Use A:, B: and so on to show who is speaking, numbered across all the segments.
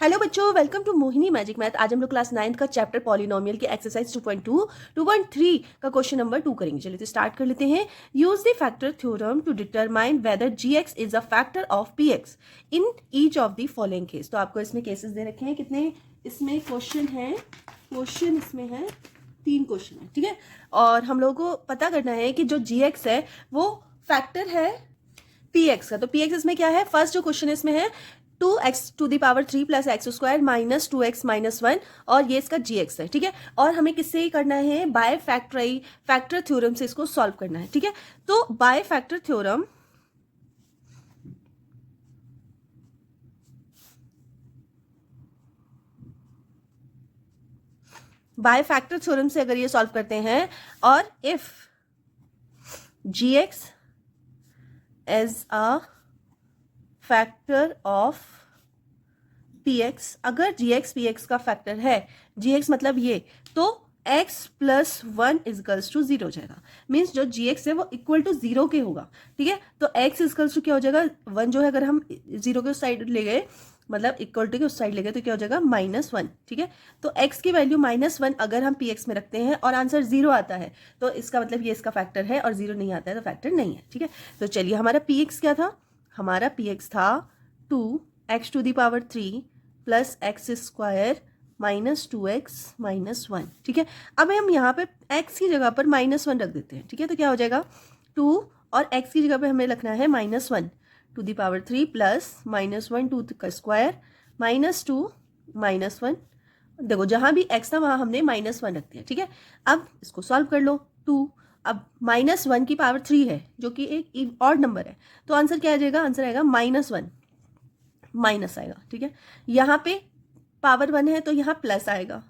A: Hello बच्चों, welcome to Mohini magic math. आज हम लोग क्लास 9 का चैप्टर पॉलिनोमियल के एक्सरसाइज 2.2 2.3 का क्वेश्चन नंबर 2 करेंगे। चलिए तो स्टार्ट कर लेते हैं। Use the factor theorem to determine whether gx is a factor of px in each of the following case. तो आपको इसमें केसेस दे रखे हैं, कितने इसमें क्वेश्चन है, क्वेश्चन इसमें है 3 क्वेश्चन है, ठीक है। और हम लोगों को पता करना है कि जो gx है वो फैक्टर है px का। तो px इसमें क्या है, फर्स्ट जो क्वेश्चन इसमें है 2x⁻³ plus x square minus 2x minus 1, और ये इसका gx है, ठीक है। और हमें किससे ही करना है, बाय फैक्टर थ्योरम से इसको सॉल्व करना है, ठीक है। तो बाय फैक्टर थ्योरम से अगर ये सॉल्व करते हैं, और if gx as a factor of px, अगर gx px का फैक्टर है, gx मतलब ये, तो x प्लस 1 इजकल्स टू 0 हो जाएगा। मीन्स जो gx है वो इक्वल टू 0 के होगा, ठीक है। तो x इजकल्स टू क्या हो जाएगा, 1 जो है अगर हम 0 के उस साइड ले गए, मतलब इक्वल टू के उस साइड ले गए, तो क्या हो जाएगा -1, ठीक है। तो x की वैल्यू -1 अगर हम px में रखते हैं और आंसर 0 आता है, तो इसका मतलब ये इसका फैक्टर है, और 0 नहीं आता है तो फैक्टर नहीं है, ठीक है। तो चलिए, हमारा px क्या था, हमारा px था 2x⁻³ plus x square minus 2x minus 1, ठीक है। अब हम यहाँ पे x की जगह पर -1 रख देते हैं, ठीक है। तो क्या हो जाएगा 2, और x की जगह पे हमें रखना है -1⁻³ प्लस -1 2 का स्क्वायर माइनस 2 माइनस 1। देखो जहाँ भी x था वहाँ हमने -1 रख दिया, ठीक है। अब इसको सॉल्व कर लो। 2, अब -1⁻³ है जो कि एक ऑड नंबर है, तो आंसर क्या आ जाएगा, आंसर आएगा -1, माइनस आएगा, ठीक है। यहाँ पे पावर 1 है तो यहाँ प्लस आएगा,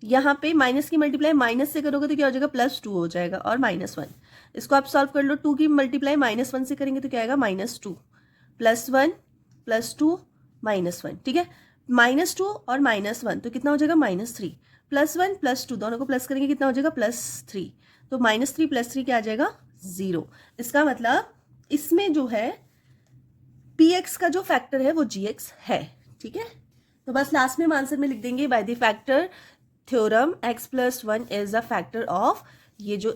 A: यहाँ पे माइनस की मल्टीप्लाई माइनस से करोगे तो क्या हो जाएगा, +2 हो जाएगा, और -1। इसको आप सॉल्व कर लो। 2 की मल्टीप्लाई -1 से करेंगे तो क्या आएगा, -2 +1 +2 -1, ठीक है। -2 और -1 तो कितना हो जाएगा, -3 +1 +2 दोनों को प्लस करेंगे, कितना हो जाएगा, +3। तो -3 +3 क्या आ जाएगा, 0। इसका मतलब इसमें जो है px का जो फैक्टर है वो gx है, ठीक है। तो बस लास्ट में हम आंसर में लिख देंगे, bye the factor theorem x + 1 is a factor of, ये जो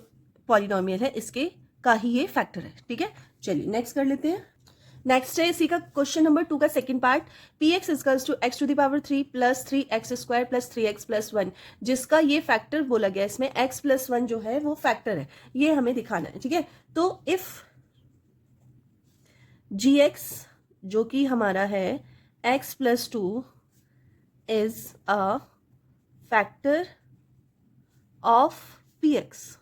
A: पॉलिनोमियल है इसके का ही ये फैक्टर है, ठीक है। चलिए नेक्स्ट कर लेते हैं। नेक्स्ट है इसी का क्वेश्चन नंबर 2 का second part, px equals to x⁻³ plus 3x square plus 3x plus 1, जिसका ये फैक्टर बोला गया, इसमें x + 1 जो है वो फैक्टर है, ये हमें दिखाना है, ठीक है। तो इफ gx जो कि हमारा है x + 2 is a factor of px,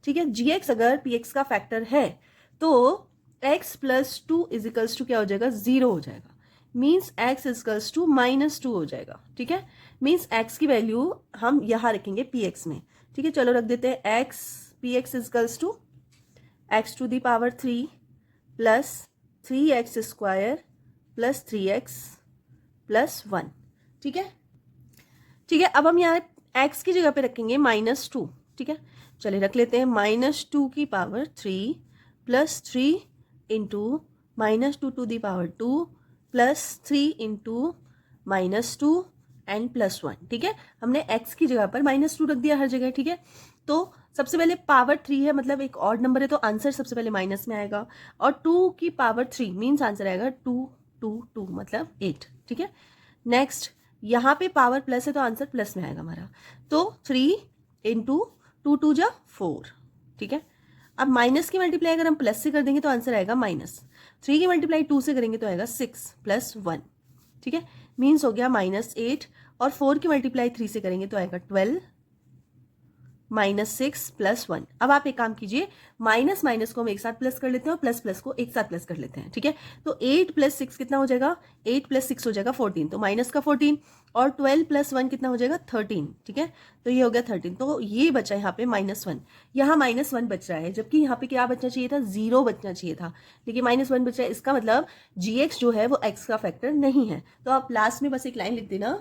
A: ठीक है। gx अगर px का फैक्टर है तो x + 2 इजिकल्स टू क्या हो जाएगा, 0 हो जाएगा। मीन्स x इजिकल्स टू -2 हो जाएगा, ठीक है। मीन्स x की वैल्यू हम यहाँ रखेंगे px में, ठीक है। चलो रख देते हैं px equals to x⁻³ plus 3x square plus 3x plus 1, ठीक है, ठीक है। अब हम यहाँ x की जगह पे रखेंगे -2, ठीक है। चलिए रख लेते हैं -2³ plus 3 into -2² plus 3 into -2 and plus 1, ठीक है। हमने x की जगह पर -2 रख दिया हर जगह, ठीक है। तो सबसे पहले पावर 3 है, मतलब एक ऑड नंबर है, तो आंसर सबसे पहले माइनस में आएगा, और 2³ मीन्स आंसर आएगा 2 2 2 मतलब 8, ठीक है। नेक्स्ट यहाँ पे पावर प्लस है तो आंसर प्लस में आएगा हमारा, तो 3 इंटू 2 2 जा 4, ठीक है। अब माइनस की मल्टीप्लाई अगर हम प्लस से कर देंगे तो आंसर आएगा -3 की मल्टीप्लाई 2 से करेंगे तो आएगा 6 प्लस 1, ठीक है। मीन्स हो गया -8, और 4 की मल्टीप्लाई 3 से करेंगे तो आएगा 12 -6 प्लस 1। अब आप एक काम कीजिए, माइनस माइनस को हम एक साथ प्लस कर लेते हैं और प्लस प्लस को एक साथ प्लस कर लेते हैं, ठीक है। तो 8 + 6 कितना हो जाएगा, 8 + 6 हो जाएगा 14, तो माइनस का 14, और 12 + 1 कितना हो जाएगा 13, ठीक है। तो ये हो गया 13, तो ये बचा यहाँ पे -1, यहाँ -1 बच रहा है, जबकि यहाँ पे क्या बचना चाहिए था, 0 बचना चाहिए था, लेकिन -1 बच रहा है। इसका मतलब gx जो है वो x का फैक्टर नहीं है। तो आप लास्ट में बस एक लाइन लिख देना,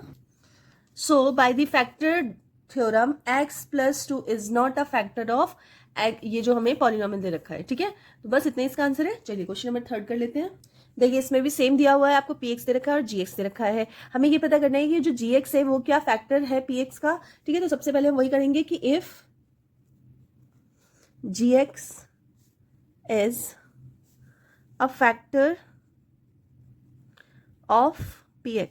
A: so by the factor theorem x + 2 is not a factor of ये जो हमें पॉलिनोमियल दे रखा है, ठीक है। तो बस इतना इसका आंसर है। चलिए क्वेश्चन नंबर 3 कर लेते हैं। देखिए इसमें भी सेम दिया हुआ है, आपको px दे रखा है और gx दे रखा है। हमें ये पता करना है कि जो gx है वो क्या फैक्टर है px का, ठीक है। तो सबसे पहले हम वही करेंगे कि if gx is a factor of px,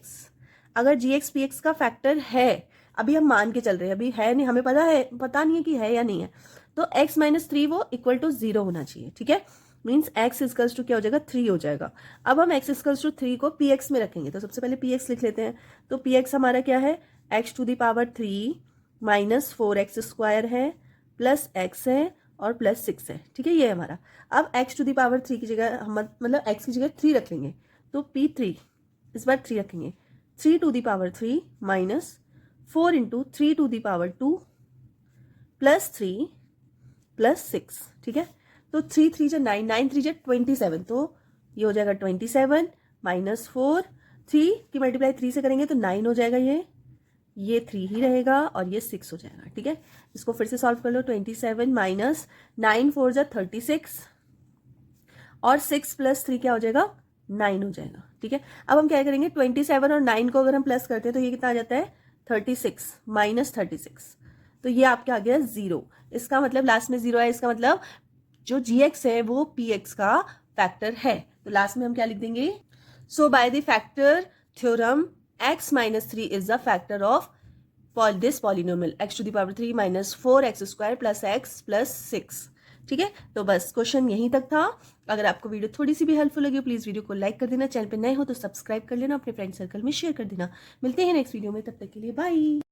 A: अगर gx px का फैक्टर है, अभी हम मान के चल रहे हैं, अभी है नहीं, हमें पता नहीं है कि है या नहीं है, तो x माइनस 3 वो इक्वल टू 0 होना चाहिए, ठीक है। मीन्स x इजकल्स टू क्या हो जाएगा, 3 हो जाएगा। अब हम x इजकल्स टू 3 को px में रखेंगे, तो सबसे पहले px लिख लेते हैं। तो px हमारा क्या है, x to the power 3 minus 4x square है प्लस x है और प्लस 6 है, ठीक है, ये हमारा। अब x टू द पावर 3 की जगह हम मतलब x की जगह 3 रख लेंगे, तो p3 इस बार 3 रखेंगे, 3 to the power 3 minus 4 into 3 to the power 2 plus 3 plus 6, ठीक है। तो 3 3 जा 9, 9 3 जा 27, तो ये हो जाएगा 27 माइनस 4, 3 की मल्टीप्लाई 3 से करेंगे तो 9 हो जाएगा, ये 3 ही रहेगा और ये 6 हो जाएगा, ठीक है। इसको फिर से सॉल्व कर लो। 27 माइनस 9 4 जा 36 और 6 प्लस 3 क्या हो जाएगा, 9 हो जाएगा, ठीक है। अब हम क्या करेंगे, 27 और 9 को अगर हम प्लस करते हैं तो ये कितना आ जाता है, 36 माइनस 36, तो ये आपके आ गया 0। इसका मतलब लास्ट में 0 है, इसका मतलब जो gx है वो px का फैक्टर है। तो लास्ट में हम क्या लिख देंगे, so by the factor theorem x minus 3 is the factor of this polynomial x to the power 3 minus 4x square plus x plus 6, ठीक है। तो बस क्वेश्चन यहीं तक था। अगर आपको वीडियो थोड़ी सी भी हेल्पफुल लगी प्लीज वीडियो को लाइक कर देना, चैनल पे नए हो तो सब्सक्राइब कर लेना, अपने फ्रेंड सर्कल में शेयर कर देना। मिलते हैं नेक्स्ट वीडियो में, तब तक के लिए बाय।